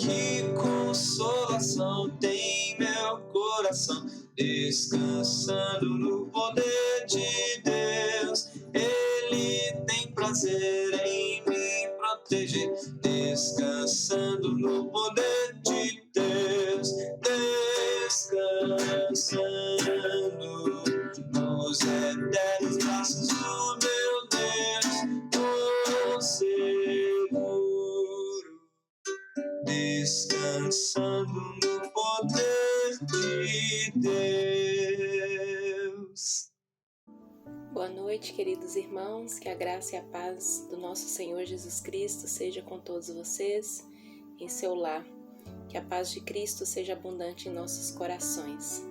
Que consolação tem meu coração, descansando no poder de Deus. Ele tem prazer em me proteger, descansando no poder de Deus. Descansando nos eternos braços do meu Deus, tô seguro, descansando no poder de Deus. Boa noite, queridos irmãos, que a graça e a paz do nosso Senhor Jesus Cristo seja com todos vocês em seu lar, que a paz de Cristo seja abundante em nossos corações.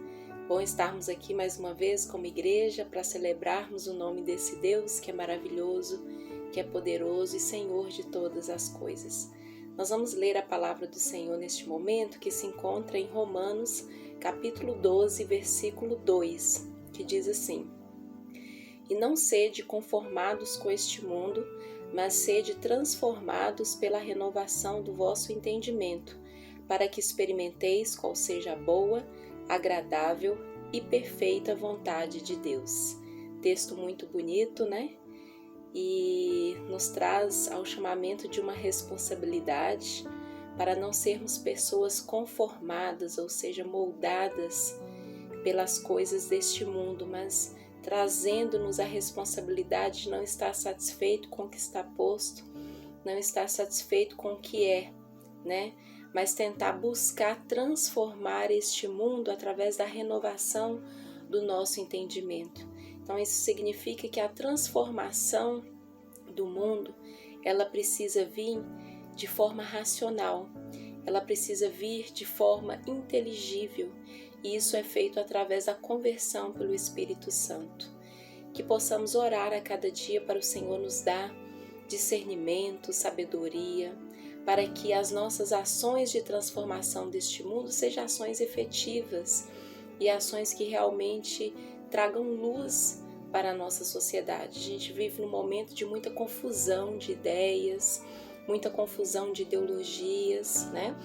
Bom estarmos aqui mais uma vez como igreja para celebrarmos o nome desse Deus que é maravilhoso, que é poderoso e Senhor de todas as coisas. Nós vamos ler a palavra do Senhor neste momento, que se encontra em Romanos, capítulo 12, versículo 2, que diz assim: E não sede conformados com este mundo, mas sede transformados pela renovação do vosso entendimento, para que experimenteis qual seja a boa, agradável e perfeita vontade de Deus. Texto muito bonito, né? E nos traz ao chamamento de uma responsabilidade para não sermos pessoas conformadas, ou seja, moldadas pelas coisas deste mundo, mas trazendo-nos a responsabilidade de não estar satisfeito com o que está posto, não estar satisfeito com o que é, né? Mas tentar buscar transformar este mundo através da renovação do nosso entendimento. Então isso significa que a transformação do mundo, ela precisa vir de forma racional, ela precisa vir de forma inteligível, e isso é feito através da conversão pelo Espírito Santo. Que possamos orar a cada dia para o Senhor nos dar discernimento, sabedoria, para que as nossas ações de transformação deste mundo sejam ações efetivas e ações que realmente tragam luz para a nossa sociedade. A gente vive num momento de muita confusão de ideias, muita confusão de ideologias, né?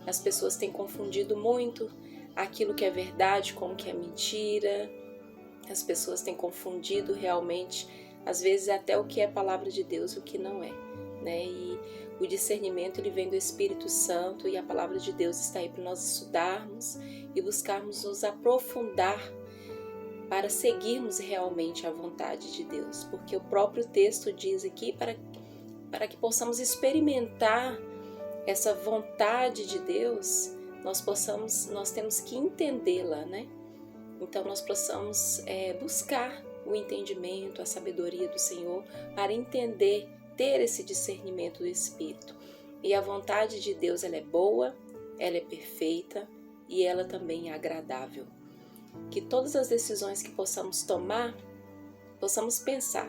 As pessoas têm confundido muito aquilo que é verdade com o que é mentira. As pessoas têm confundido realmente, às vezes até o que é palavra de Deus e o que não é, né? E o discernimento ele vem do Espírito Santo, e a palavra de Deus está aí para nós estudarmos e buscarmos nos aprofundar para seguirmos realmente a vontade de Deus, porque o próprio texto diz aqui para que possamos experimentar essa vontade de Deus, nós temos que entendê-la, né? Então nós possamos buscar o entendimento, a sabedoria do Senhor para entender, ter esse discernimento do Espírito. E a vontade de Deus, ela é boa, ela é perfeita e ela também é agradável. Que todas as decisões que possamos tomar, possamos pensar: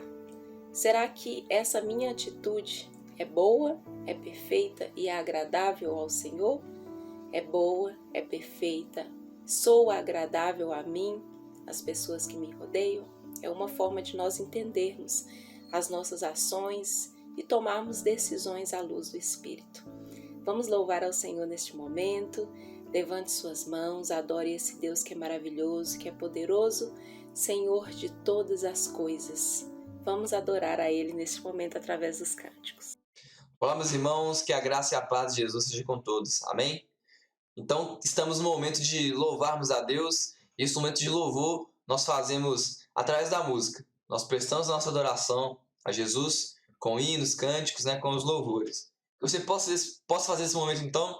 será que essa minha atitude é boa, é perfeita e é agradável ao Senhor? É boa, é perfeita, sou agradável a mim, às pessoas que me rodeiam? É uma forma de nós entendermos as nossas ações e tomarmos decisões à luz do Espírito. Vamos louvar ao Senhor neste momento. Levante suas mãos, adore esse Deus que é maravilhoso, que é poderoso, Senhor de todas as coisas. Vamos adorar a Ele neste momento através dos cânticos. Olá, meus irmãos, que a graça e a paz de Jesus seja com todos. Amém? Então, estamos no momento de louvarmos a Deus, e esse momento de louvor nós fazemos através da música. Nós prestamos a nossa adoração a Jesus com hinos, cânticos, né, com os louvores. Que você possa fazer esse momento, então,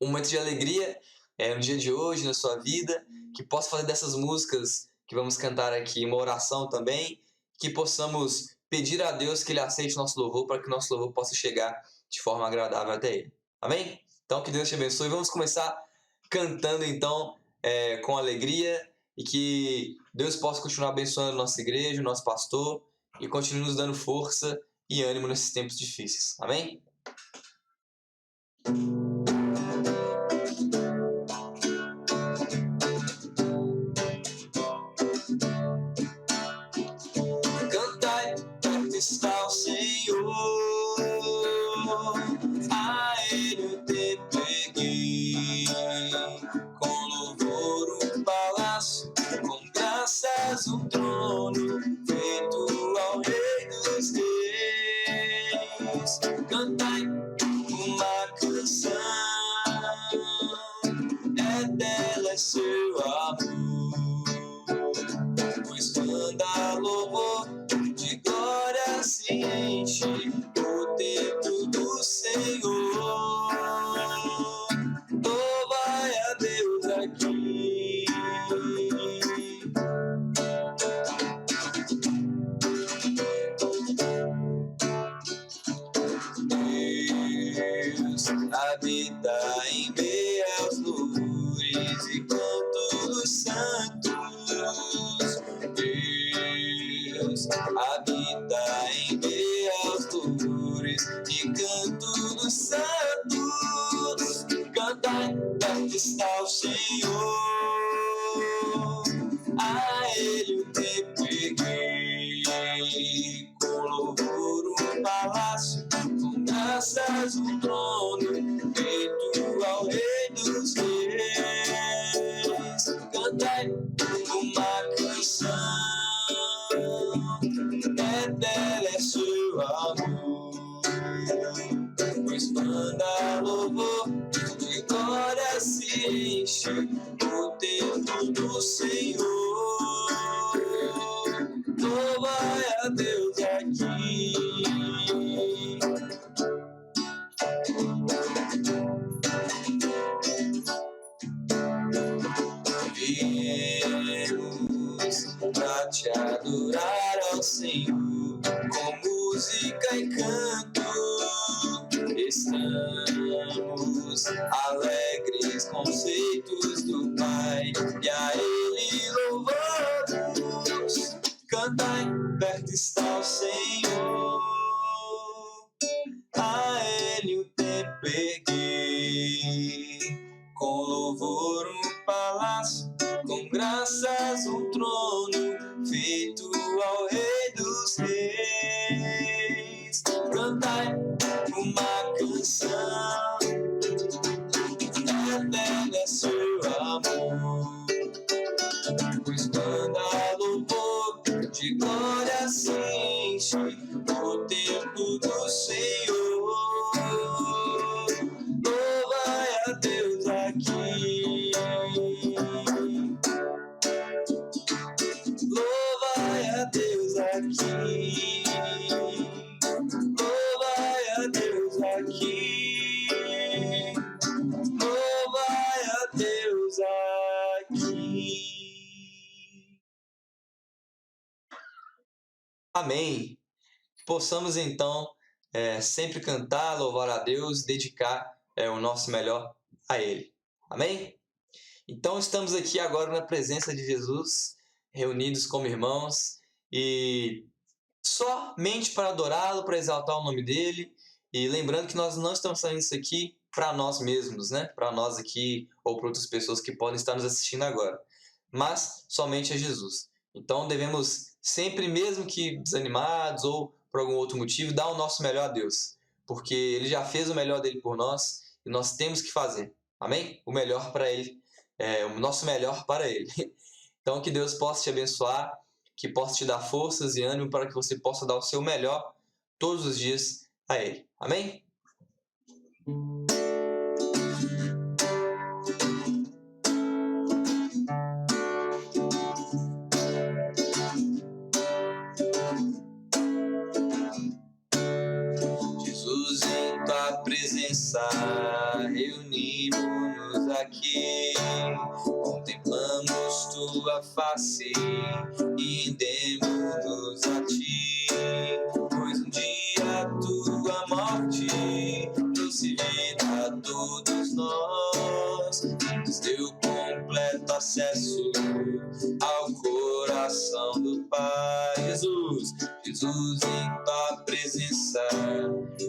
um momento de alegria no dia de hoje, na sua vida, que possa fazer dessas músicas que vamos cantar aqui uma oração também, que possamos pedir a Deus que Ele aceite o nosso louvor, para que o nosso louvor possa chegar de forma agradável até Ele. Amém? Então, que Deus te abençoe. Vamos começar cantando, então, com alegria, e que Deus possa continuar abençoando a nossa igreja, o nosso pastor, e continue nos dando força e ânimo nesses tempos difíceis. Amém? Cantai, perto está o Senhor, a Ele o tempo canção, é dela seu amor, pois quando louvor de glória se enche o templo do Senhor. Louvai a Deus aqui. Deus habita em meio aos louvores e canto dos santos. Deus habita em meio aos louvores e canto dos santos. Cantai, perto está o Senhor, a Ele o tempo erguei, com louvor um palácio, com graças um trono, feito ao Rei dos Reis. Cantai uma canção, é dela é seu amor, pois manda louvor de glória se enche o templo do Senhor. Louvai a Deus aqui. Viemos pra te adorar ao Senhor com música e canto. Estamos alegres com os feitos do Pai e a Ele louvamos. Cantai, perto está o Senhor, a Ele o tempo erguei, com louvor um palácio, com graças um trono, feito ao Rei dos Reis. Cantai uma canção, é dela é seu amor, pois quando a louvor de glória se enche o templo do Senhor. Louvai a Deus aqui. Louvai a Deus aqui. Louvai a Deus aqui. Louvai a Deus aqui. Amém. Possamos então sempre cantar, louvar a Deus, dedicar o nosso melhor a Ele. Amém? Então estamos aqui agora na presença de Jesus, reunidos como irmãos, e somente para adorá-lo, para exaltar o nome dEle, e lembrando que nós não estamos fazendo isso aqui para nós mesmos, né? Para nós aqui ou para outras pessoas que podem estar nos assistindo agora, mas somente a Jesus. Então devemos sempre, mesmo que desanimados ou por algum outro motivo, dar o nosso melhor a Deus, porque Ele já fez o melhor dele por nós e nós temos que fazer, amém? O melhor para Ele, o nosso melhor para Ele. Então que Deus possa te abençoar, que possa te dar forças e ânimo para que você possa dar o seu melhor todos os dias a Ele, amém? Jesus, em tua presença reunimos-nos aqui, contemplamos tua face e rendemos-nos a ti, pois um dia a tua morte trouxe vida a todos nós e nos deu completo acesso ao coração do Pai. Jesus, Jesus, em tua presença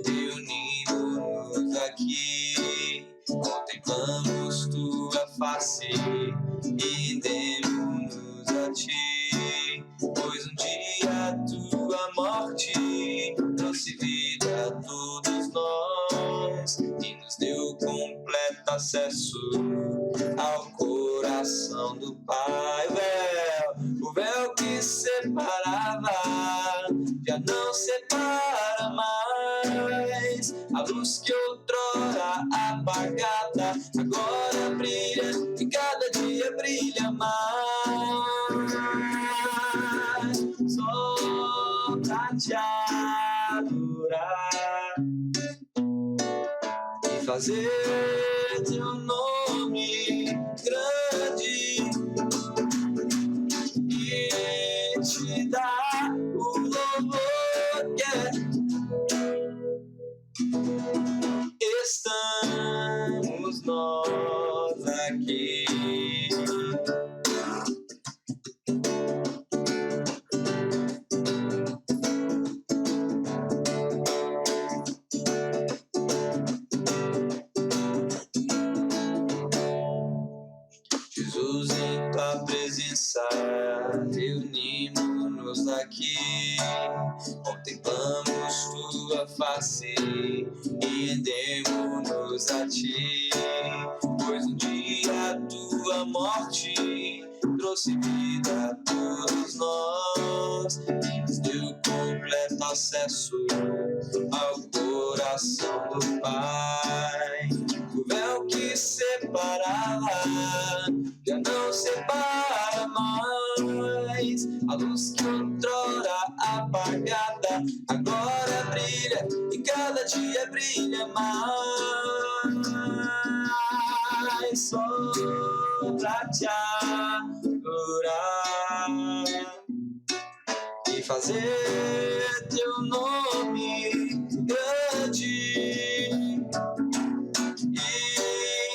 reunimos-nos aqui, contemplamos tua face e rendemos a ti, pois um dia a tua morte trouxe vida a todos nós e nos deu completo acesso ao coração do Pai. O véu que separava já não separa mais, a luz que outrora apagada, agora brilha e cada dia brilha mais. Só pra te adorar e fazer teu nome grande e te dar o louvor que estamos nós aqui. Jesus, em tua presença, reunimos-nos aqui, contemplamos tua face e rendemos-nos a ti, pois um dia a tua morte trouxe vida a todos nós e nos deu completo acesso ao coração do Pai. O véu que separava já não separa mais. A luz que outrora apagada agora brilha e cada dia brilha mais. Só pra te adorar e fazer teu nome grande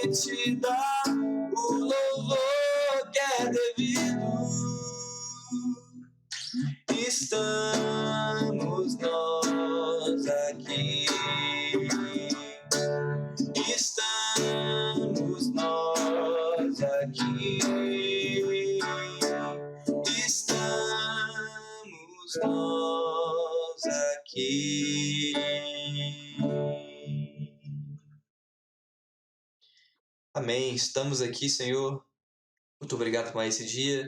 e te dar o louvor que é devido. Estamos nós aqui. Estamos nós aqui. Estamos nós aqui. Amém. Estamos aqui, Senhor. Muito obrigado por mais esse dia,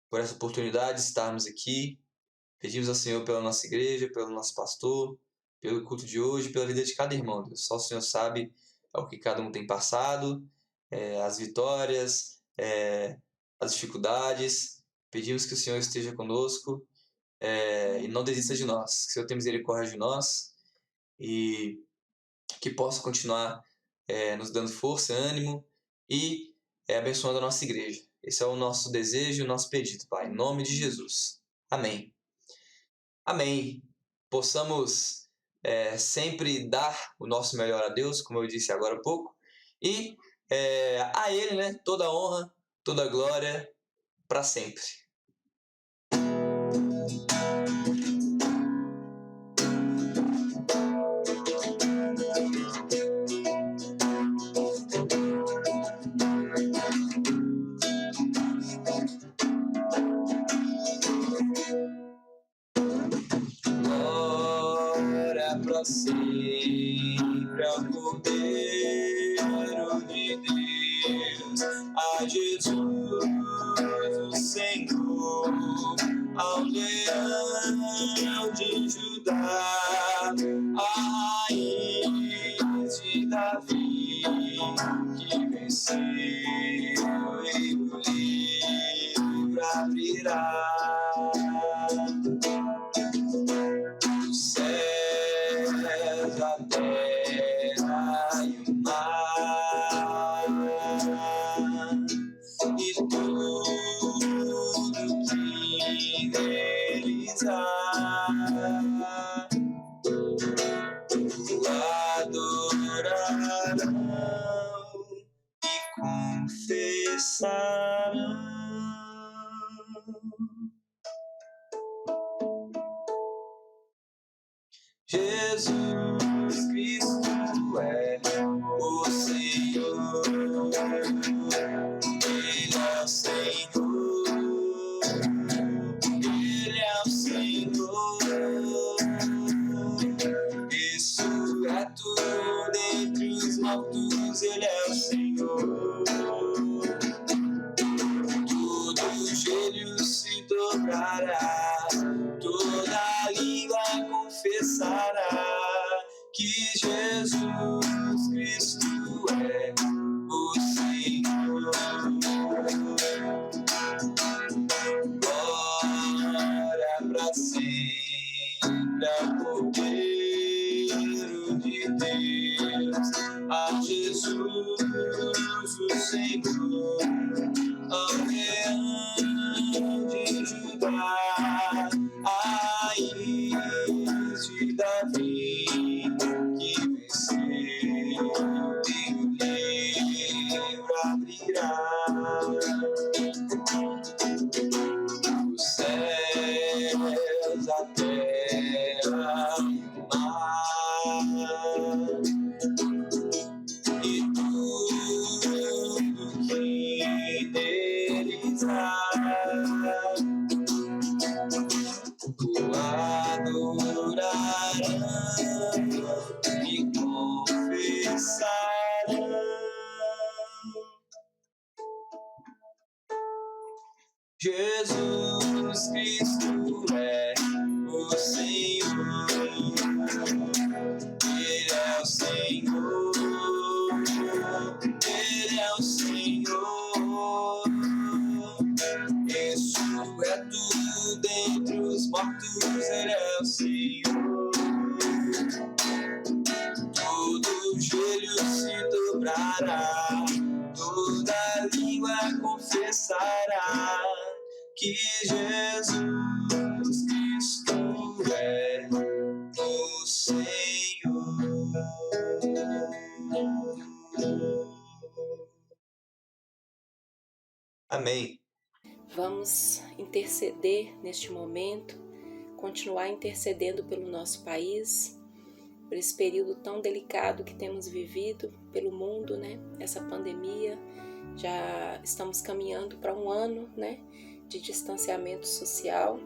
por essa oportunidade de estarmos aqui. Pedimos ao Senhor pela nossa igreja, pelo nosso pastor, pelo culto de hoje, pela vida de cada irmão, Deus. Só o Senhor sabe o que cada um tem passado, as vitórias, as dificuldades. Pedimos que o Senhor esteja conosco e não desista de nós. Que o Senhor tenha misericórdia de nós e que possa continuar nos dando força, ânimo e abençoando a nossa igreja. Esse é o nosso desejo e o nosso pedido, Pai, em nome de Jesus. Amém. Amém. Possamos sempre dar o nosso melhor a Deus, como eu disse agora há pouco, e a Ele, né, toda a honra, toda a glória, para sempre. Sempre ao Cordeiro de Deus, a Jesus o Senhor, ao leão de Judá, a raiz de Davi, que venceu e o livro abrirá. A terra e o mar e tudo que neles há o adorarão e confessarão. Jesus Cristo é o Senhor, Ele é o Senhor, Ele é o Senhor, ressurreto dentre os mortos, Ele é o Senhor. Todo joelho se dobrará, toda língua confessará que Jesus Cristo Jesus, o Senhor, ó leão de Judá, a raiz de Davi, que venceu e o livro abrirá. Os céus, a terra e o mar, e tudo que neles há, o adorarão e confessarão: Jesus Cristo é o Senhor, Ele é o Senhor, Ele é o Senhor. Isso é tudo entre os mortos, Ele é o Senhor. Todo joelho se dobrará, toda língua confessará que Jesus Cristo é o Senhor. Amém. Vamos interceder neste momento, continuar intercedendo pelo nosso país, por esse período tão delicado que temos vivido pelo mundo, né? Essa pandemia, já estamos caminhando para um ano, né, de distanciamento social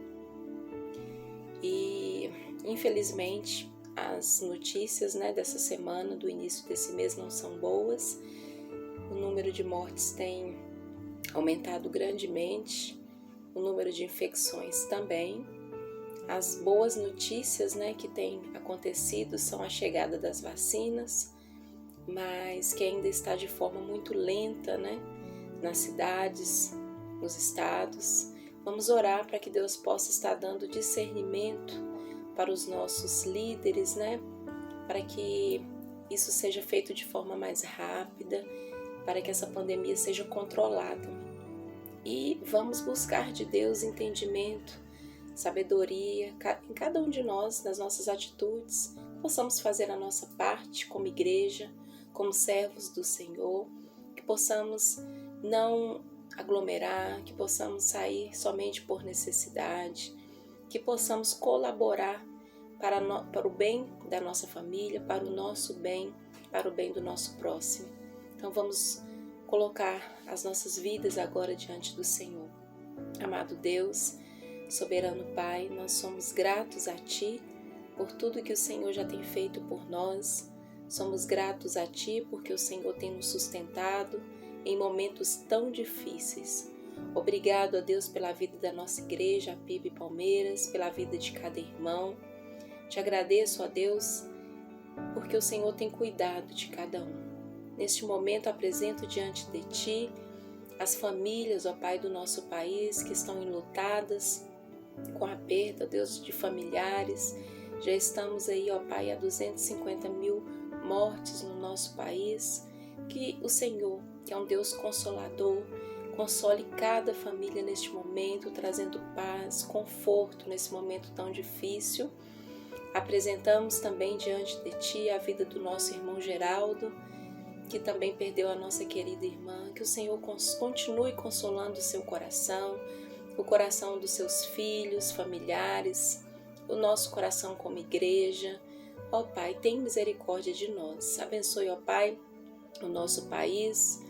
e, infelizmente, as notícias, né, dessa semana, do início desse mês, não são boas. O número de mortes tem aumentado grandemente, o número de infecções também. As boas notícias, né, que têm acontecido são a chegada das vacinas, mas que ainda está de forma muito lenta, né, nas cidades, nos estados. Vamos orar para que Deus possa estar dando discernimento para os nossos líderes, né, para que isso seja feito de forma mais rápida, para que essa pandemia seja controlada. E vamos buscar de Deus entendimento, sabedoria em cada um de nós, nas nossas atitudes, possamos fazer a nossa parte como igreja, como servos do Senhor, que possamos não aglomerar, que possamos sair somente por necessidade, que possamos colaborar para o bem da nossa família, para o nosso bem, para o bem do nosso próximo. Então vamos colocar as nossas vidas agora diante do Senhor. Amado Deus, soberano Pai, nós somos gratos a Ti por tudo que o Senhor já tem feito por nós. Somos gratos a Ti porque o Senhor tem nos sustentado em momentos tão difíceis. Obrigado a Deus pela vida da nossa igreja, a PIB Palmeiras, pela vida de cada irmão. Te agradeço, ó Deus, porque o Senhor tem cuidado de cada um. Neste momento apresento diante de Ti as famílias, ó Pai, do nosso país que estão enlutadas com a perda, ó Deus, de familiares. Já estamos aí, ó Pai, a 250 mil mortes no nosso país. Que o Senhor, que é um Deus consolador, console cada família neste momento, trazendo paz, conforto nesse momento tão difícil. Apresentamos também diante de Ti a vida do nosso irmão Geraldo, que também perdeu a nossa querida irmã. Que o Senhor continue consolando o seu coração, o coração dos seus filhos, familiares, o nosso coração como igreja. Ó Pai, tem misericórdia de nós. Abençoe, ó Pai, o nosso país,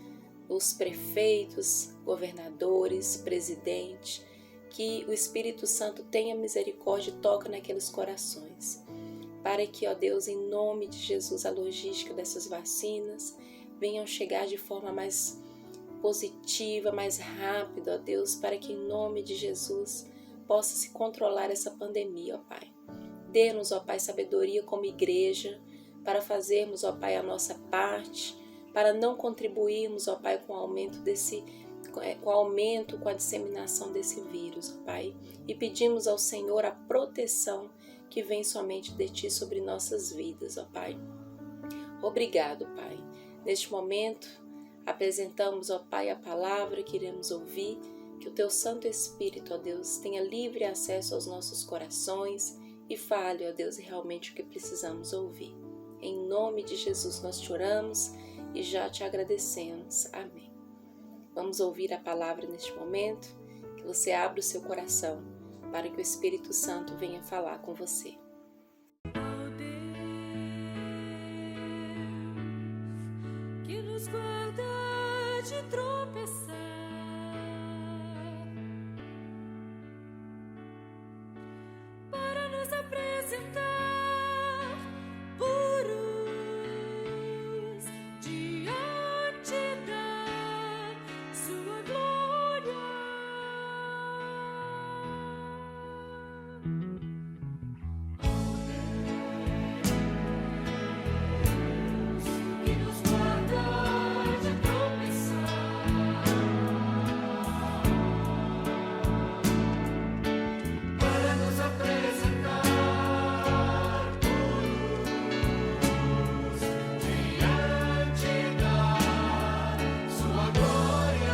os prefeitos, governadores, presidente. Que o Espírito Santo tenha misericórdia e toque naqueles corações. Para que, ó Deus, em nome de Jesus, a logística dessas vacinas venham chegar de forma mais positiva, mais rápida, ó Deus, para que em nome de Jesus possa se controlar essa pandemia, ó Pai. Dê-nos, ó Pai, sabedoria como igreja, para fazermos, ó Pai, a nossa parte, para não contribuirmos, ó Pai, com o aumento com a disseminação desse vírus, ó Pai. E pedimos ao Senhor a proteção que vem somente de Ti sobre nossas vidas, ó Pai. Obrigado, Pai. Neste momento, apresentamos, ó Pai, a palavra que iremos ouvir, que o Teu Santo Espírito, ó Deus, tenha livre acesso aos nossos corações e fale, ó Deus, realmente o que precisamos ouvir. Em nome de Jesus nós te oramos e já te agradecemos. Amém. Vamos ouvir a palavra neste momento, que você abra o seu coração para que o Espírito Santo venha falar com você. Que nos guarda de tropeçar, para nos apresentar puros diante da sua glória. Que nos guarda de tropeçar, para nos apresentar puros diante da sua glória.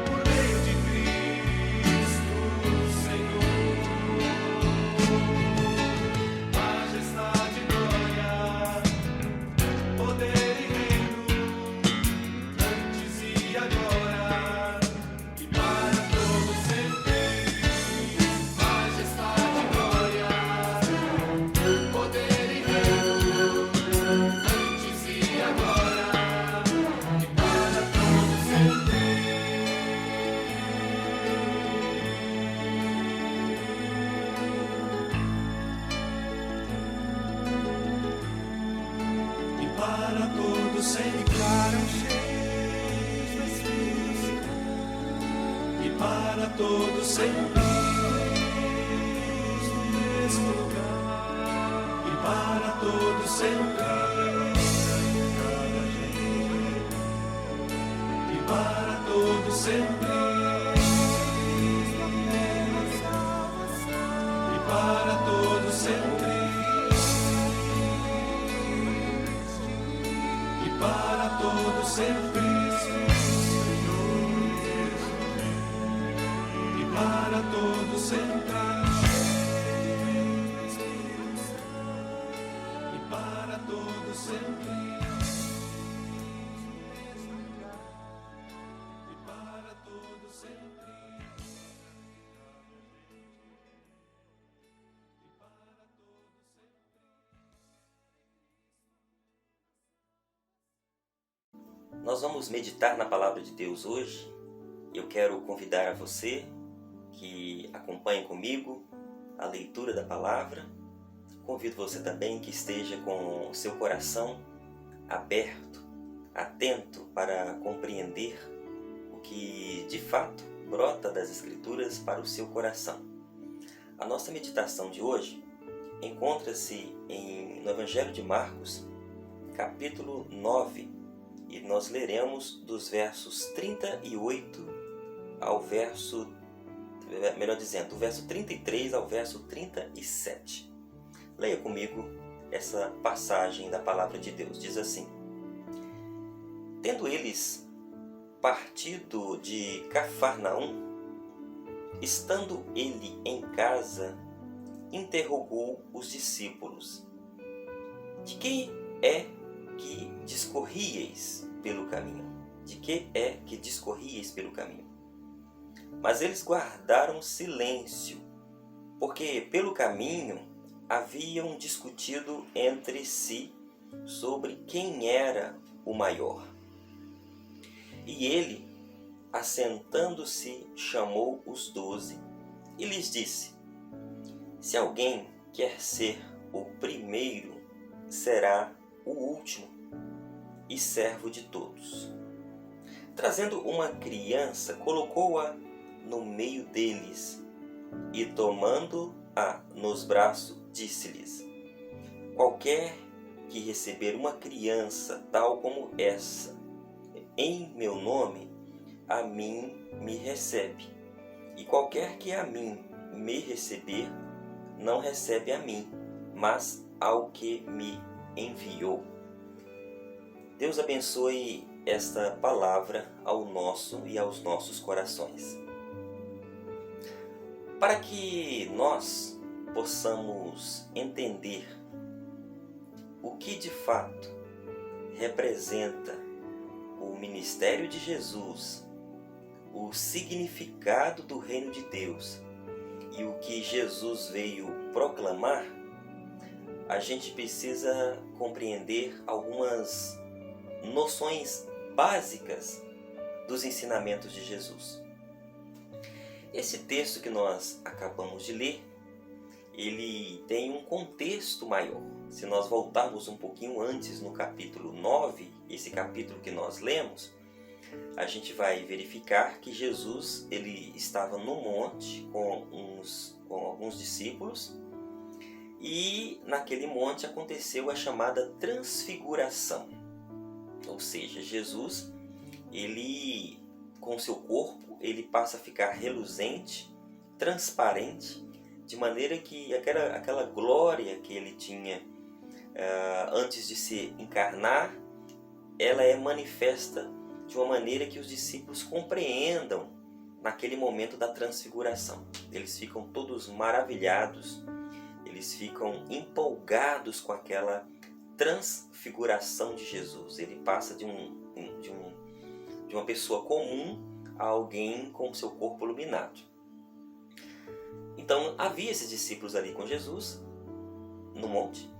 Por meio de Cristo, Senhor, majestade, glória, poder e reino, antes e agora, e para todo sempre. Majestade, glória, poder e reino, antes e agora, e para todo sempre. E para todos sempre ficaram cheios do Espírito. E para todos sempre no mesmo lugar. E para todos sempre cada jeito. E para todos sempre e para todos sempre. E para todos sempre, Senhor Jesus. E para todos sempre, e para todos sempre, e para todos sempre. Nós vamos meditar na Palavra de Deus hoje. Eu quero convidar a você que acompanhe comigo a leitura da Palavra. Convido você também que esteja com o seu coração aberto, atento para compreender o que de fato brota das Escrituras para o seu coração. A nossa meditação de hoje encontra-se no Evangelho de Marcos, capítulo 9, e nós leremos dos versos 38 ao verso, melhor dizendo, do verso 33 ao verso 37. Leia comigo essa passagem da Palavra de Deus. Diz assim: Tendo eles partido de Cafarnaum, estando ele em casa, interrogou os discípulos: De que é que discorríeis pelo caminho? De que é que discorríeis pelo caminho? Mas eles guardaram silêncio, porque pelo caminho haviam discutido entre si sobre quem era o maior. E ele, assentando-se, chamou os 12 e lhes disse: Se alguém quer ser o primeiro, será o último e servo de todos. Trazendo uma criança, colocou-a no meio deles e, tomando-a nos braços, disse-lhes: Qualquer que receber uma criança tal como essa, em meu nome, a mim me recebe, e qualquer que a mim me receber, não recebe a mim, mas ao que me enviou. Deus abençoe esta palavra ao nosso e aos nossos corações. Para que nós possamos entender o que de fato representa o ministério de Jesus, o significado do reino de Deus e o que Jesus veio proclamar, a gente precisa compreender algumas noções básicas dos ensinamentos de Jesus. Esse texto que nós acabamos de ler, ele tem um contexto maior. Se nós voltarmos um pouquinho antes no capítulo 9, esse capítulo que nós lemos, a gente vai verificar que Jesus ele estava no monte com alguns discípulos, e naquele monte aconteceu a chamada transfiguração. Ou seja, Jesus, ele com seu corpo, ele passa a ficar reluzente, transparente, de maneira que aquela glória que ele tinha antes de se encarnar, ela é manifesta de uma maneira que os discípulos compreendam naquele momento da transfiguração. Eles ficam todos maravilhados, eles ficam empolgados com aquela transfiguração de Jesus. Ele passa de uma pessoa comum a alguém com seu corpo iluminado. Então havia esses discípulos ali com Jesus no monte.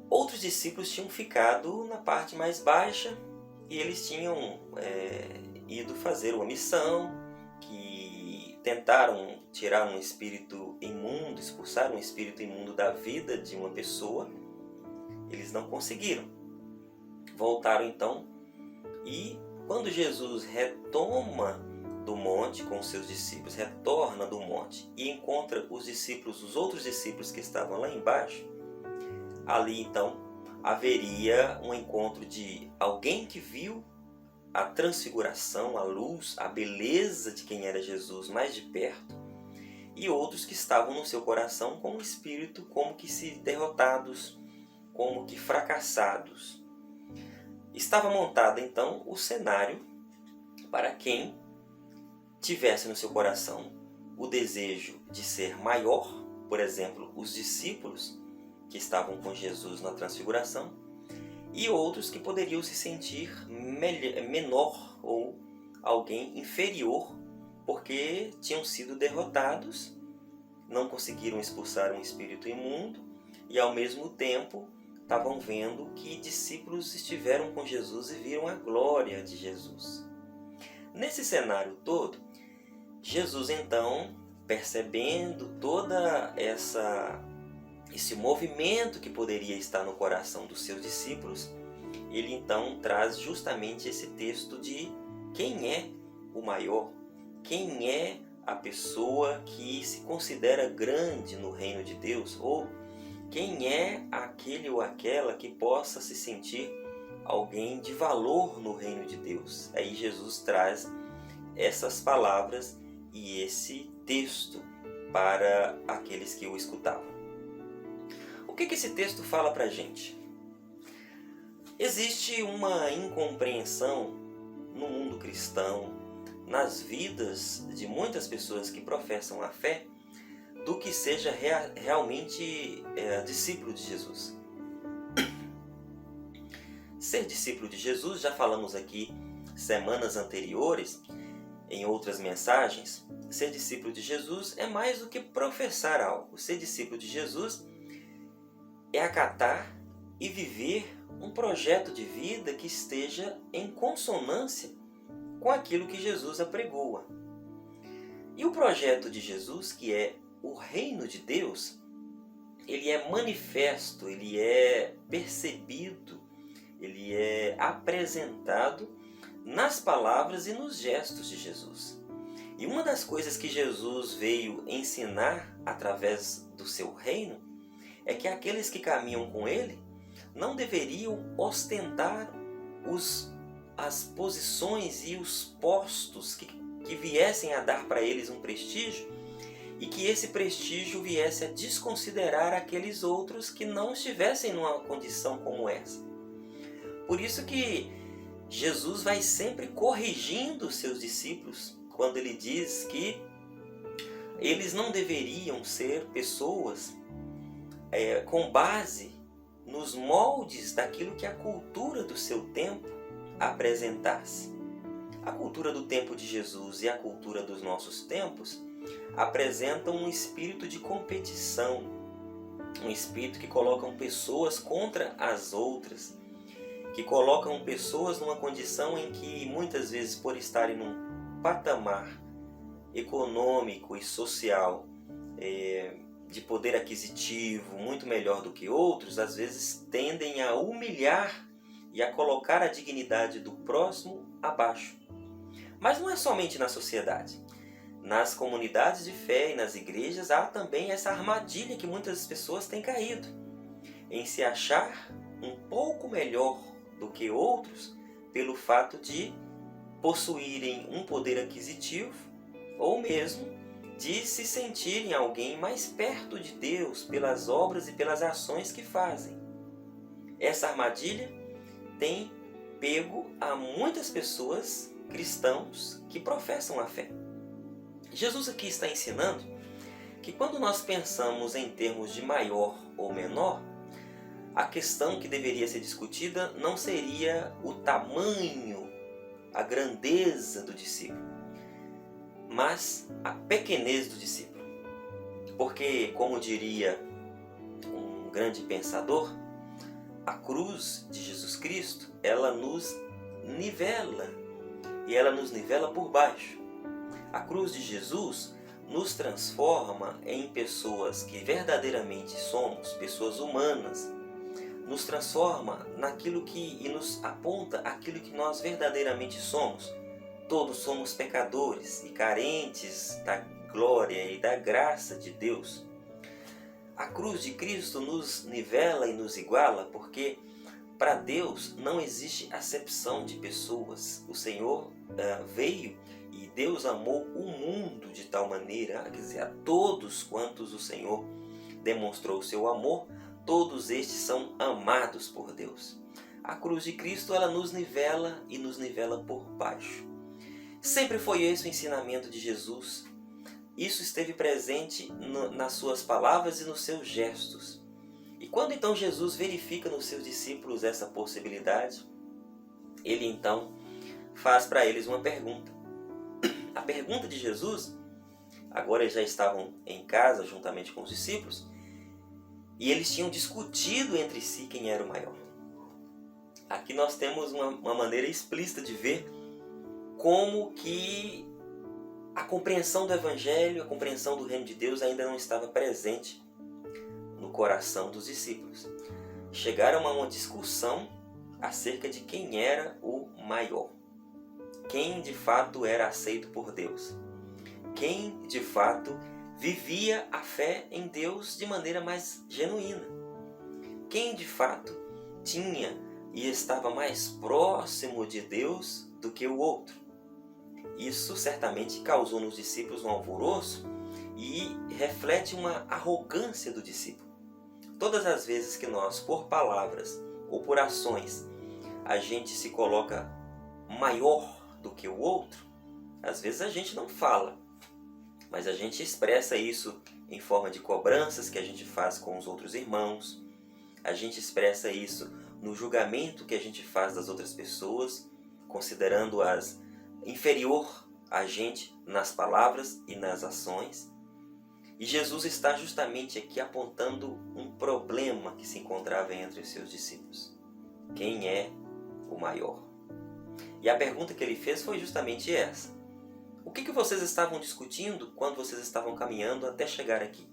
Outros discípulos tinham ficado na parte mais baixa e eles tinham ido fazer uma missão, que tentaram tirar um espírito imundo, expulsar um espírito imundo da vida de uma pessoa. Eles não conseguiram. Voltaram então, e quando Jesus retoma do monte com os seus discípulos, retorna do monte e encontra os outros discípulos que estavam lá embaixo, ali então haveria um encontro de alguém que viu a transfiguração, a luz, a beleza de quem era Jesus mais de perto, e outros que estavam no seu coração com o espírito como que se derrotados, como que fracassados. Estava montado então o cenário para quem tivesse no seu coração o desejo de ser maior, por exemplo, os discípulos que estavam com Jesus na transfiguração, e outros que poderiam se sentir menor ou alguém inferior, porque tinham sido derrotados, não conseguiram expulsar um espírito imundo, e ao mesmo tempo estavam vendo que discípulos estiveram com Jesus e viram a glória de Jesus. Nesse cenário todo, Jesus então, percebendo toda esse movimento que poderia estar no coração dos seus discípulos, ele então traz justamente esse texto de quem é o maior, quem é a pessoa que se considera grande no reino de Deus, ou quem é aquele ou aquela que possa se sentir alguém de valor no reino de Deus. Aí Jesus traz essas palavras e esse texto para aqueles que o escutavam. O que esse texto fala para a gente? Existe uma incompreensão no mundo cristão, nas vidas de muitas pessoas que professam a fé, do que seja realmente discípulo de Jesus. Ser discípulo de Jesus, já falamos aqui semanas anteriores, em outras mensagens, ser discípulo de Jesus é mais do que professar algo. Ser discípulo de Jesus é acatar e viver um projeto de vida que esteja em consonância com aquilo que Jesus apregoa. E o projeto de Jesus, que é o reino de Deus, ele é manifesto, ele é percebido, ele é apresentado nas palavras e nos gestos de Jesus. E uma das coisas que Jesus veio ensinar através do seu reino é que aqueles que caminham com ele não deveriam ostentar os as posições e os postos que viessem a dar para eles um prestígio, e que esse prestígio viesse a desconsiderar aqueles outros que não estivessem numa condição como essa. Por isso que Jesus vai sempre corrigindo os seus discípulos quando ele diz que eles não deveriam ser pessoas com base nos moldes daquilo que a cultura do seu tempo apresentasse. A cultura do tempo de Jesus e a cultura dos nossos tempos apresentam um espírito de competição, um espírito que colocam pessoas contra as outras, que colocam pessoas numa condição em que muitas vezes, por estarem num patamar econômico e social de poder aquisitivo muito melhor do que outros, às vezes tendem a humilhar e a colocar a dignidade do próximo abaixo. Mas não é somente na sociedade. Nas comunidades de fé e nas igrejas há também essa armadilha que muitas pessoas têm caído, em se achar um pouco melhor do que outros pelo fato de possuírem um poder aquisitivo ou mesmo de se sentirem alguém mais perto de Deus pelas obras e pelas ações que fazem. Essa armadilha tem pego a muitas pessoas, cristãos, que professam a fé. Jesus aqui está ensinando que quando nós pensamos em termos de maior ou menor, a questão que deveria ser discutida não seria o tamanho, a grandeza do discípulo, mas a pequenez do discípulo. Porque, como diria um grande pensador, a cruz de Jesus Cristo, ela nos nivela, e ela nos nivela por baixo. A cruz de Jesus nos transforma em pessoas que verdadeiramente somos, pessoas humanas, nos transforma naquilo e nos aponta aquilo que nós verdadeiramente somos. Todos somos pecadores e carentes da glória e da graça de Deus. A cruz de Cristo nos nivela e nos iguala porque para Deus não existe acepção de pessoas. O Senhor veio e Deus amou o mundo de tal maneira, quer dizer, a todos quantos o Senhor demonstrou o seu amor, todos estes são amados por Deus. A cruz de Cristo, ela nos nivela e nos nivela por baixo. Sempre foi esse o ensinamento de Jesus. Isso esteve presente nas suas palavras e nos seus gestos. E quando então Jesus verifica nos seus discípulos essa possibilidade, ele então faz para eles uma pergunta. A pergunta de Jesus, agora eles já estavam em casa juntamente com os discípulos, e eles tinham discutido entre si quem era o maior. Aqui nós temos uma maneira explícita de ver como que a compreensão do Evangelho, a compreensão do Reino de Deus ainda não estava presente no coração dos discípulos. Chegaram a uma discussão acerca de quem era o maior. Quem de fato era aceito por Deus. Quem de fato vivia a fé em Deus de maneira mais genuína. Quem de fato tinha e estava mais próximo de Deus do que o outro. Isso certamente causou nos discípulos um alvoroço e reflete uma arrogância do discípulo. Todas as vezes que nós, por palavras ou por ações, a gente se coloca maior do que o outro, às vezes a gente não fala, mas a gente expressa isso em forma de cobranças que a gente faz com os outros irmãos, a gente expressa isso no julgamento que a gente faz das outras pessoas, considerando-as inferior a gente nas palavras e nas ações. E Jesus está justamente aqui apontando um problema que se encontrava entre os seus discípulos. Quem é o maior? E a pergunta que ele fez foi justamente essa. O que vocês estavam discutindo quando vocês estavam caminhando até chegar aqui?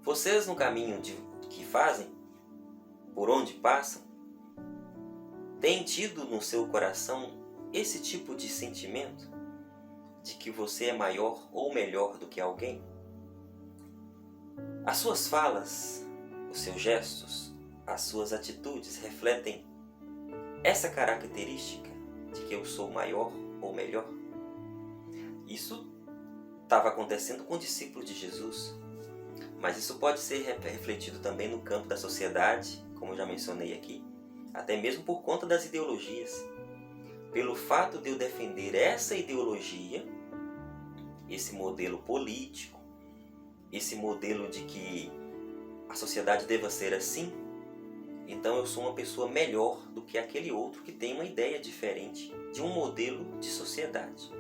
Vocês no caminho que fazem, por onde passam, têm tido no seu coração esse tipo de sentimento de que você é maior ou melhor do que alguém? As suas falas, os seus gestos, as suas atitudes refletem essa característica de que eu sou maior ou melhor? Isso estava acontecendo com discípulos de Jesus, mas isso pode ser refletido também no campo da sociedade, como eu já mencionei aqui, até mesmo por conta das ideologias. Pelo fato de eu defender essa ideologia, esse modelo político, esse modelo de que a sociedade deva ser assim, então eu sou uma pessoa melhor do que aquele outro que tem uma ideia diferente de um modelo de sociedade.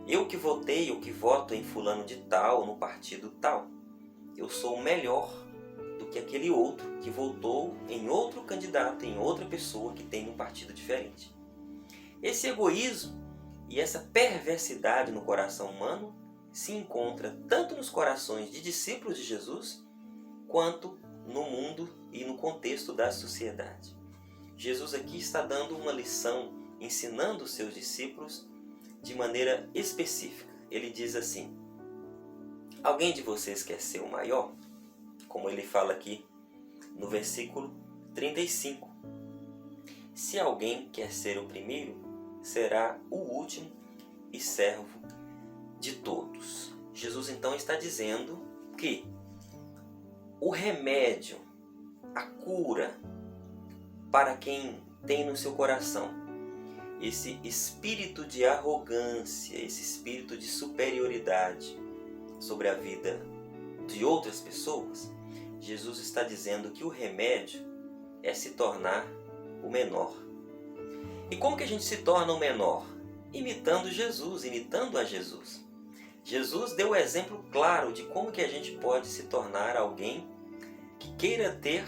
Eu que votei ou que voto em fulano de tal, no partido tal, eu sou melhor do que aquele outro que votou em outro candidato, em outra pessoa que tem um partido diferente. Esse egoísmo e essa perversidade no coração humano se encontra tanto nos corações de discípulos de Jesus, quanto no mundo e no contexto da sociedade. Jesus aqui está dando uma lição, ensinando os seus discípulos de maneira específica. Ele diz assim: alguém de vocês quer ser o maior? Como ele fala aqui no versículo 35. Se alguém quer ser o primeiro, será o último e servo de todos. Jesus então está dizendo que o remédio, a cura para quem tem no seu coração esse espírito de arrogância, esse espírito de superioridade sobre a vida de outras pessoas, Jesus está dizendo que o remédio é se tornar o menor. E como que a gente se torna o menor? Imitando Jesus, imitando a Jesus. Jesus deu o exemplo claro de como que a gente pode se tornar alguém que queira ter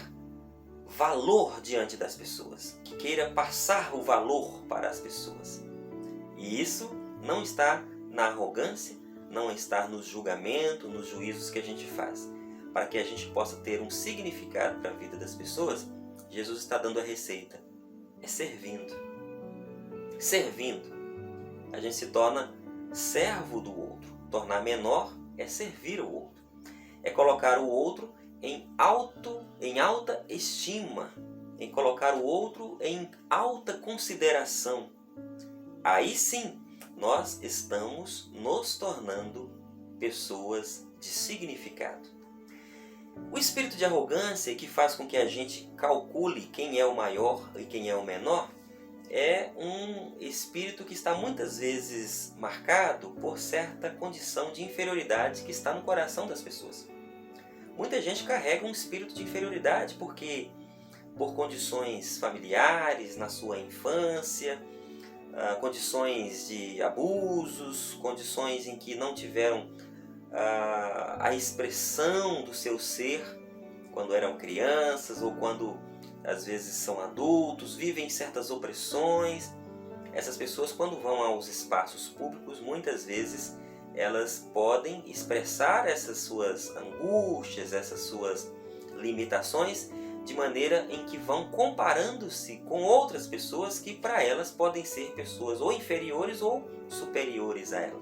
valor diante das pessoas, que queira passar o valor para as pessoas. E isso não está na arrogância, não está no julgamento, nos juízos que a gente faz. Para que a gente possa ter um significado para a vida das pessoas, Jesus está dando a receita. É servindo. Servindo, a gente se torna servo do outro. Tornar menor é servir o outro. É colocar o outro em alta estima, em colocar o outro em alta consideração. Aí sim, nós estamos nos tornando pessoas de significado. O espírito de arrogância que faz com que a gente calcule quem é o maior e quem é o menor é um espírito que está muitas vezes marcado por certa condição de inferioridade que está no coração das pessoas. Muita gente carrega um espírito de inferioridade porque, por condições familiares, na sua infância, condições de abusos, condições em que não tiveram a expressão do seu ser quando eram crianças ou quando às vezes são adultos, vivem certas opressões. Essas pessoas, quando vão aos espaços públicos, muitas vezes elas podem expressar essas suas angústias, essas suas limitações, de maneira em que vão comparando-se com outras pessoas que para elas podem ser pessoas ou inferiores ou superiores a ela.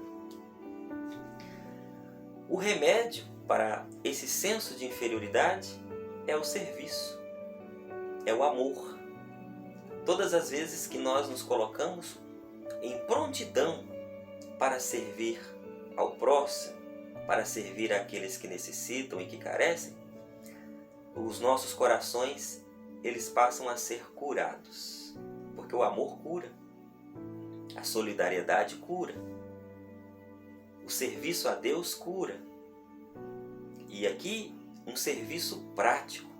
O remédio para esse senso de inferioridade é o serviço, é o amor. Todas as vezes que nós nos colocamos em prontidão para servir ao próximo, para servir àqueles que necessitam e que carecem, os nossos corações, eles passam a ser curados. Porque o amor cura, a solidariedade cura, o serviço a Deus cura. E aqui, um serviço prático.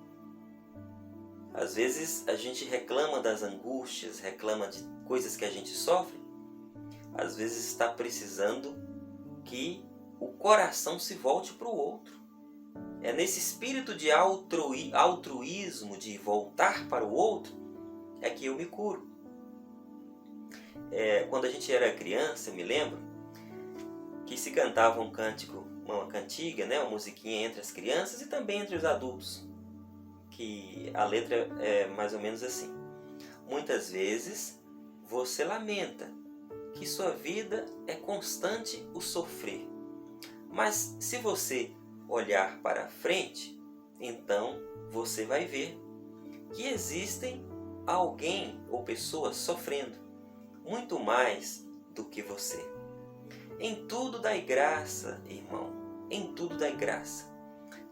Às vezes a gente reclama das angústias, reclama de coisas que a gente sofre. Às vezes está precisando que o coração se volte para o outro. É nesse espírito de altruísmo, de voltar para o outro, é que eu me curo. Quando a gente era criança, eu me lembro que se cantava um cântico, uma cantiga, né, uma musiquinha entre as crianças e também entre os adultos. Que a letra é mais ou menos assim: muitas vezes você lamenta que sua vida é constante o sofrer, mas se você olhar para frente, então você vai ver que existem alguém ou pessoa sofrendo, muito mais do que você. Em tudo dai graça, irmão, em tudo dai graça,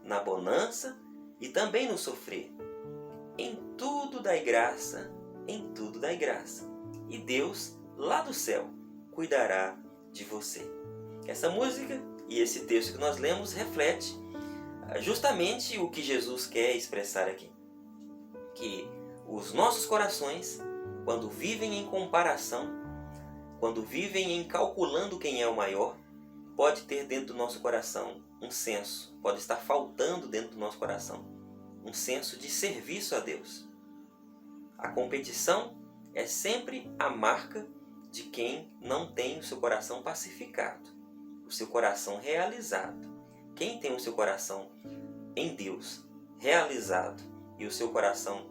na bonança e também no sofrer. Em tudo dai graça, em tudo dai graça. E Deus, lá do céu, cuidará de você. Essa música e esse texto que nós lemos reflete justamente o que Jesus quer expressar aqui. Que os nossos corações, quando vivem em comparação, quando vivem em calculando quem é o maior, pode ter dentro do nosso coração um senso, pode estar faltando dentro do nosso coração um senso de serviço a Deus. A competição é sempre a marca de quem não tem o seu coração pacificado, o seu coração realizado. Quem tem o seu coração em Deus realizado e o seu coração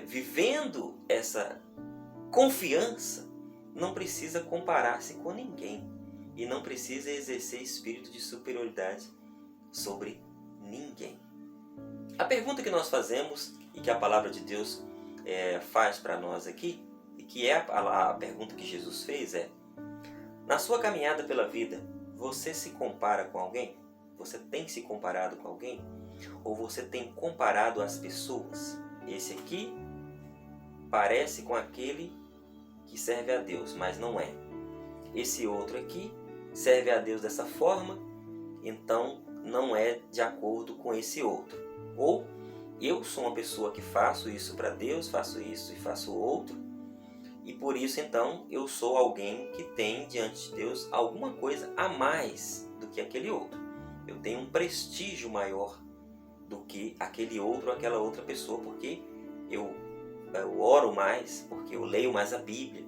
vivendo essa confiança, não precisa comparar-se com ninguém e não precisa exercer espírito de superioridade sobre ninguém. A pergunta que nós fazemos e que a palavra de Deus faz para nós aqui, e que é a pergunta que Jesus fez é: na sua caminhada pela vida, você se compara com alguém? Você tem se comparado com alguém? Ou você tem comparado as pessoas? Esse aqui parece com aquele que serve a Deus, mas não é. Esse outro aqui serve a Deus dessa forma, então não é de acordo com esse outro. Ou eu sou uma pessoa que faço isso para Deus, faço isso e faço outro, e por isso então eu sou alguém que tem diante de Deus alguma coisa a mais do que aquele outro. Eu tenho um prestígio maior do que aquele outro ou aquela outra pessoa, porque eu oro mais, porque eu leio mais a Bíblia,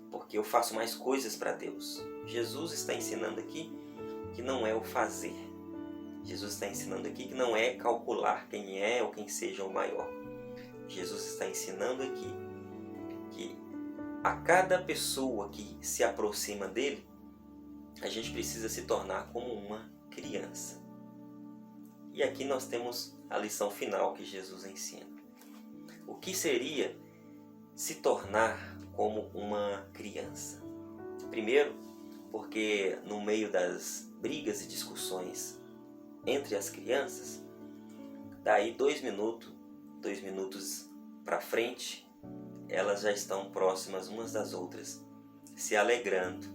porque eu faço mais coisas para Deus. Jesus está ensinando aqui que não é o fazer. Jesus está ensinando aqui que não é calcular quem é ou quem seja o maior. Jesus está ensinando aqui que a cada pessoa que se aproxima dele, a gente precisa se tornar como uma criança. E aqui nós temos a lição final que Jesus ensina. O que seria se tornar como uma criança? Primeiro, porque no meio das brigas e discussões entre as crianças, daí 2 minutos para frente, elas já estão próximas umas das outras, se alegrando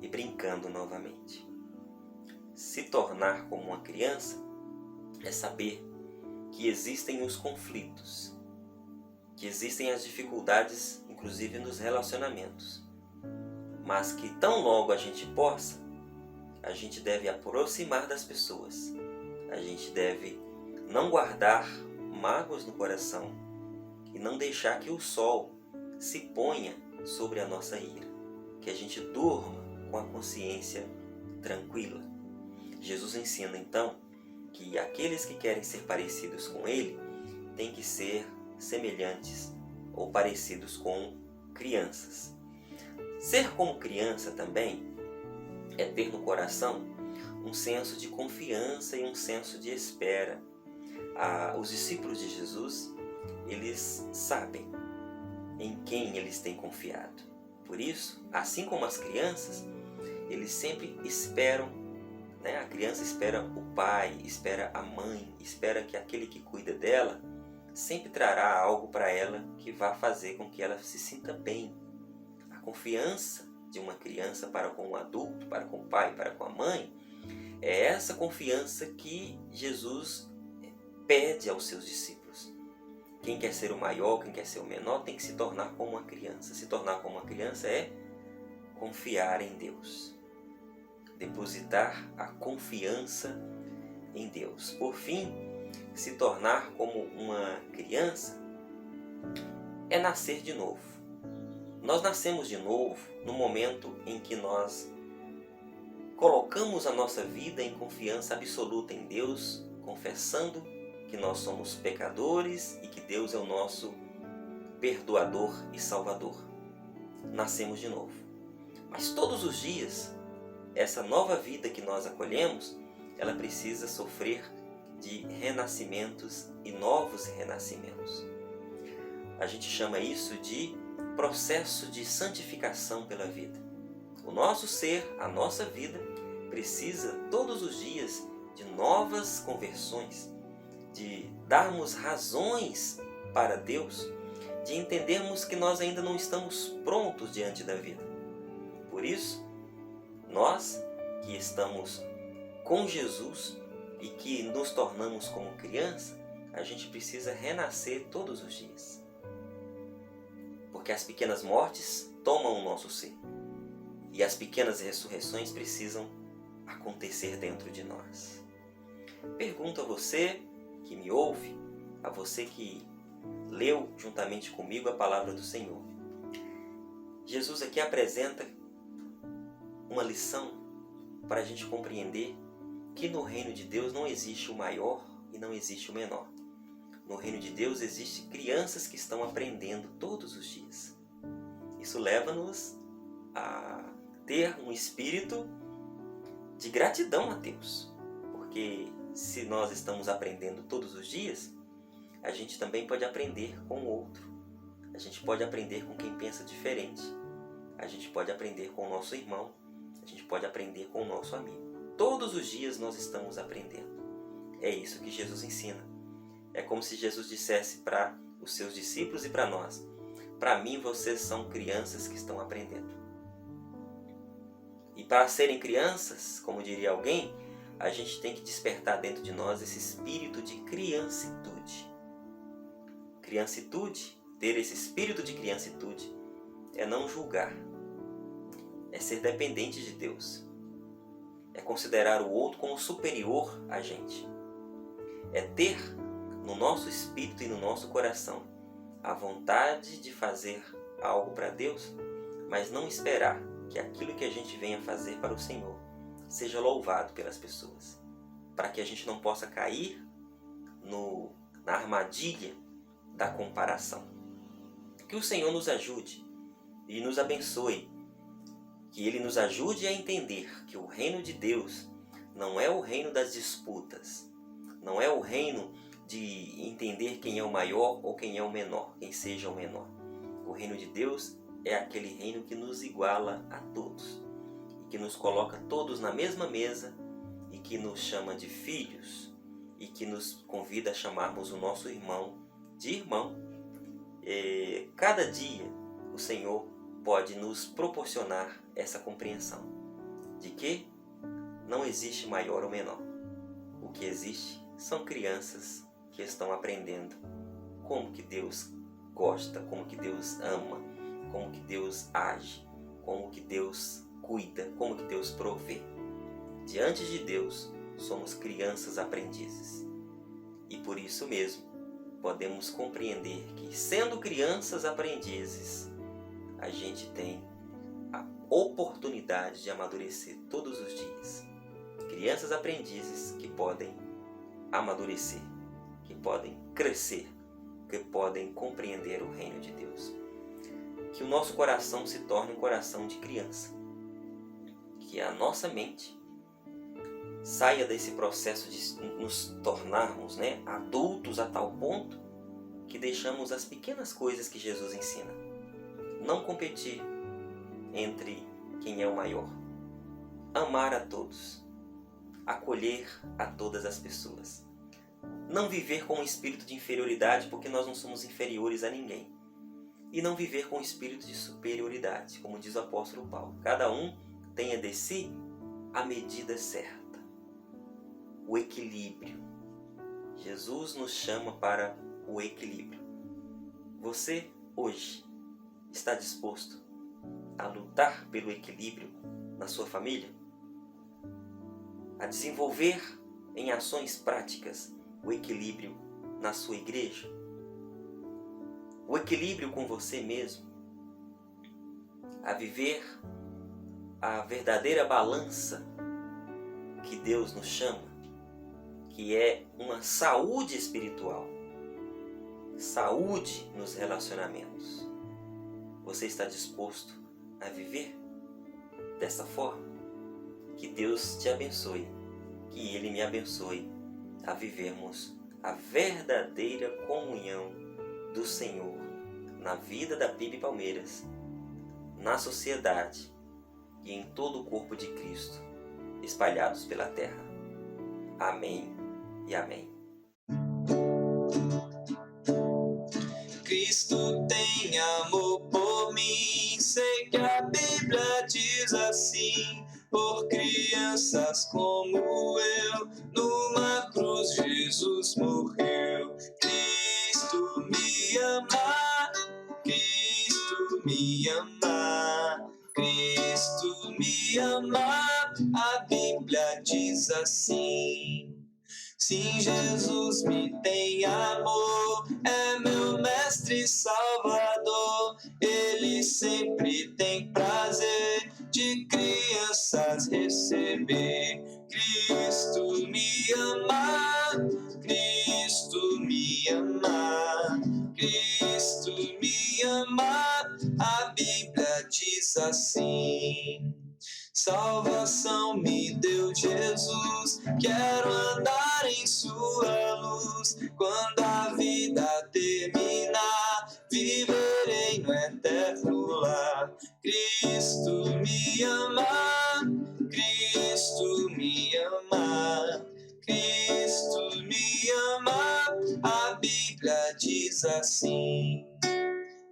e brincando novamente. Se tornar como uma criança é saber que existem os conflitos, que existem as dificuldades, inclusive nos relacionamentos, mas que tão logo a gente possa, a gente deve aproximar das pessoas, a gente deve não guardar mágoas no coração e não deixar que o sol se ponha sobre a nossa ira, que a gente durma com a consciência tranquila. Jesus ensina então que aqueles que querem ser parecidos com Ele têm que ser semelhantes ou parecidos com crianças. Ser como criança também é ter no coração um senso de confiança e um senso de espera. Os discípulos de Jesus, eles sabem em quem eles têm confiado. Por isso, assim como as crianças, eles sempre esperam, né? A criança espera o pai, espera a mãe, espera que aquele que cuida dela sempre trará algo para ela que vá fazer com que ela se sinta bem. A confiança de uma criança para com um adulto, para com o pai, para com a mãe, é essa confiança que Jesus pede aos seus discípulos. Quem quer ser o maior, quem quer ser o menor, tem que se tornar como uma criança. Se tornar como uma criança é confiar em Deus. Depositar a confiança em Deus. Por fim, se tornar como uma criança é nascer de novo. Nós nascemos de novo no momento em que nós colocamos a nossa vida em confiança absoluta em Deus, confessando que nós somos pecadores e que Deus é o nosso perdoador e salvador. Nascemos de novo. Mas todos os dias, essa nova vida que nós acolhemos, ela precisa sofrer de renascimentos e novos renascimentos. A gente chama isso de processo de santificação pela vida. O nosso ser, a nossa vida, precisa todos os dias de novas conversões, de darmos razões para Deus, de entendermos que nós ainda não estamos prontos diante da vida. Por isso, nós que estamos com Jesus e que nos tornamos como criança, a gente precisa renascer todos os dias. Porque as pequenas mortes tomam o nosso ser. E as pequenas ressurreições precisam acontecer dentro de nós. Pergunto a você que me ouve, a você que leu juntamente comigo a palavra do Senhor. Jesus aqui apresenta uma lição para a gente compreender que no reino de Deus não existe o maior e não existe o menor. No reino de Deus existem crianças que estão aprendendo todos os dias. Isso leva-nos a ter um espírito de gratidão a Deus. Porque se nós estamos aprendendo todos os dias, a gente também pode aprender com o outro. A gente pode aprender com quem pensa diferente. A gente pode aprender com o nosso irmão. A gente pode aprender com o nosso amigo. Todos os dias nós estamos aprendendo. É isso que Jesus ensina. É como se Jesus dissesse para os seus discípulos e para nós: para mim vocês são crianças que estão aprendendo. E para serem crianças, como diria alguém, a gente tem que despertar dentro de nós esse espírito de criancitude. Criancitude, ter esse espírito de criancitude, é não julgar. É ser dependente de Deus. É considerar o outro como superior a gente. É ter no nosso espírito e no nosso coração a vontade de fazer algo para Deus, mas não esperar que aquilo que a gente venha fazer para o Senhor seja louvado pelas pessoas, para que a gente não possa cair na armadilha da comparação. Que o Senhor nos ajude e nos abençoe, que Ele nos ajude a entender que o reino de Deus não é o reino das disputas, não é o reino de entender quem é o maior ou quem é o menor, quem seja o menor. O reino de Deus é aquele reino que nos iguala a todos, e que nos coloca todos na mesma mesa, e que nos chama de filhos, e que nos convida a chamarmos o nosso irmão de irmão. Cada dia o Senhor pode nos proporcionar essa compreensão de que não existe maior ou menor. O que existe são crianças que estão aprendendo como que Deus gosta, como que Deus ama, como que Deus age, como que Deus cuida, como que Deus provê. Diante de Deus, somos crianças aprendizes. E por isso mesmo, podemos compreender que, sendo crianças aprendizes, a gente tem a oportunidade de amadurecer todos os dias. Crianças aprendizes que podem amadurecer, que podem crescer, que podem compreender o reino de Deus. Que o nosso coração se torne um coração de criança. Que a nossa mente saia desse processo de nos tornarmos adultos a tal ponto que deixamos as pequenas coisas que Jesus ensina. Não competir entre quem é o maior. Amar a todos. Acolher a todas as pessoas. Não viver com um espírito de inferioridade, porque nós não somos inferiores a ninguém. E não viver com um espírito de superioridade, como diz o apóstolo Paulo. Cada um tenha de si a medida certa. O equilíbrio. Jesus nos chama para o equilíbrio. Você, hoje, está disposto a lutar pelo equilíbrio na sua família? A desenvolver em ações práticas o equilíbrio na sua igreja? O equilíbrio com você mesmo? A viver a verdadeira balança que Deus nos chama, que é uma saúde espiritual, saúde nos relacionamentos. Você está disposto a viver dessa forma? Que Deus te abençoe, que Ele me abençoe a vivermos a verdadeira comunhão do Senhor na vida da PIB Palmeiras, na sociedade e em todo o corpo de Cristo, espalhados pela terra. Amém e amém. Cristo tem amor por mim, sei que a Bíblia diz assim, por crianças como eu, numa cruz Jesus morreu. Cristo me ama, Cristo me ama, Cristo me ama, a Bíblia diz assim. Sim, Jesus me tem amor, é meu mestre e salvador. Ele sempre tem prazer de crianças receber. Cristo me ama, Cristo me ama, Cristo me ama, a Bíblia diz assim. Salvação me deu Jesus, quero andar em sua luz. Quando a vida terminar, viverei no eterno lar. Cristo me ama, Cristo me ama, Cristo me ama, a Bíblia diz assim.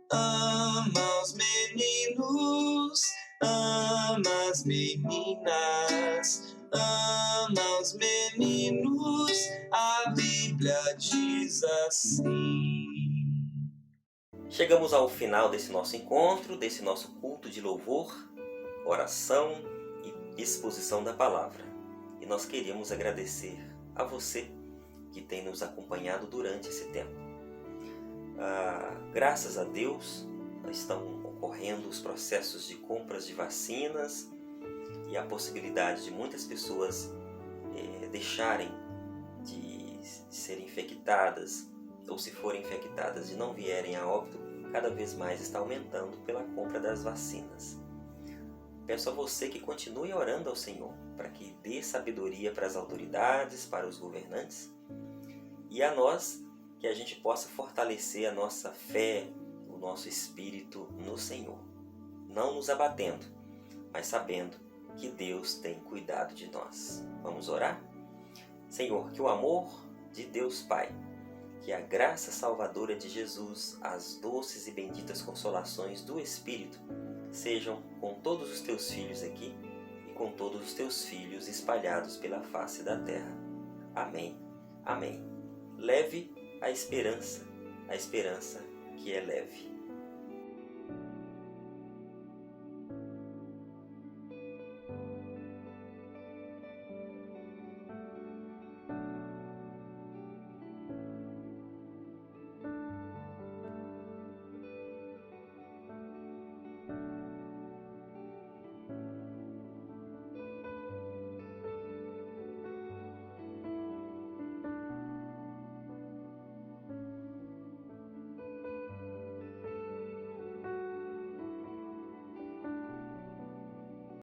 Ama os meninos, ama as meninas, ama os meninos, a Bíblia diz assim. Chegamos ao final desse nosso encontro, desse nosso culto de louvor, oração e exposição da palavra. E nós queríamos agradecer a você que tem nos acompanhado durante esse tempo. Graças a Deus, estão ocorrendo os processos de compras de vacinas e a possibilidade de muitas pessoas deixarem de serem infectadas, ou se forem infectadas, de não vierem a óbito, cada vez mais está aumentando pela compra das vacinas. Peço a você que continue orando ao Senhor para que dê sabedoria para as autoridades, para os governantes, e a nós que a gente possa fortalecer a nossa fé, o nosso espírito no Senhor, não nos abatendo, mas sabendo que Deus tem cuidado de nós. Vamos orar? Senhor, que o amor de Deus Pai, que a graça salvadora de Jesus, as doces e benditas consolações do Espírito sejam com todos os teus filhos aqui e com todos os teus filhos espalhados pela face da terra. Amém. Amém. Leve a esperança que é leve.